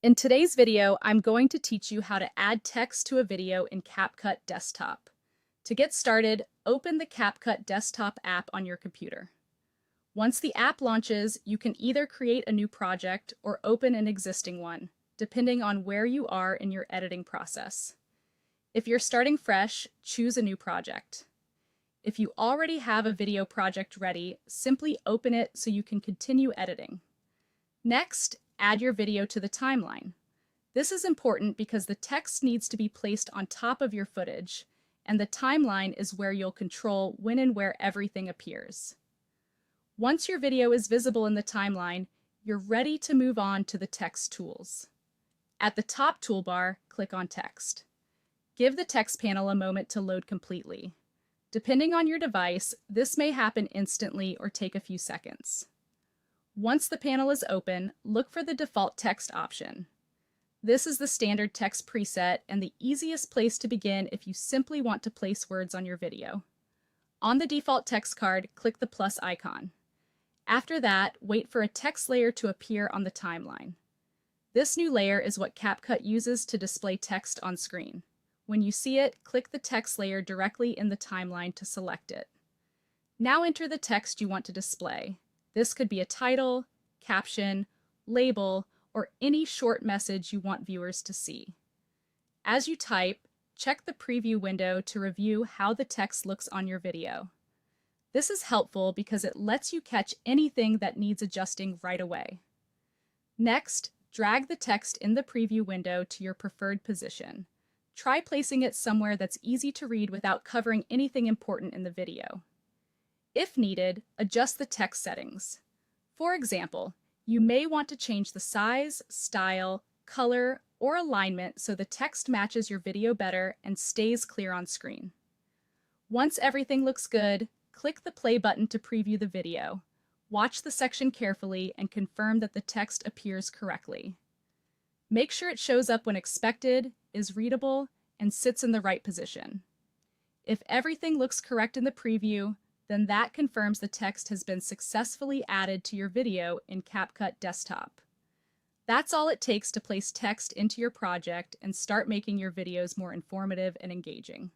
In today's video, I'm going to teach you how to add text to a video in CapCut Desktop. To get started, open the CapCut Desktop app on your computer. Once the app launches, you can either create a new project or open an existing one, depending on where you are in your editing process. If you're starting fresh, choose a new project. If you already have a video project ready, simply open it so you can continue editing. Next, add your video to the timeline. This is important because the text needs to be placed on top of your footage, and the timeline is where you'll control when and where everything appears. Once your video is visible in the timeline, you're ready to move on to the text tools. At the top toolbar, click on Text. Give the text panel a moment to load completely. Depending on your device, this may happen instantly or take a few seconds. Once the panel is open, look for the default text option. This is the standard text preset and the easiest place to begin if you simply want to place words on your video. On the default text card, click the plus icon. After that, wait for a text layer to appear on the timeline. This new layer is what CapCut uses to display text on screen. When you see it, click the text layer directly in the timeline to select it. Now enter the text you want to display. This could be a title, caption, label, or any short message you want viewers to see. As you type, check the preview window to review how the text looks on your video. This is helpful because it lets you catch anything that needs adjusting right away. Next, drag the text in the preview window to your preferred position. Try placing it somewhere that's easy to read without covering anything important in the video. If needed, adjust the text settings. For example, you may want to change the size, style, color, or alignment so the text matches your video better and stays clear on screen. Once everything looks good, click the play button to preview the video. Watch the section carefully and confirm that the text appears correctly. Make sure it shows up when expected, is readable, and sits in the right position. If everything looks correct in the preview, then that confirms the text has been successfully added to your video in CapCut Desktop. That's all it takes to place text into your project and start making your videos more informative and engaging.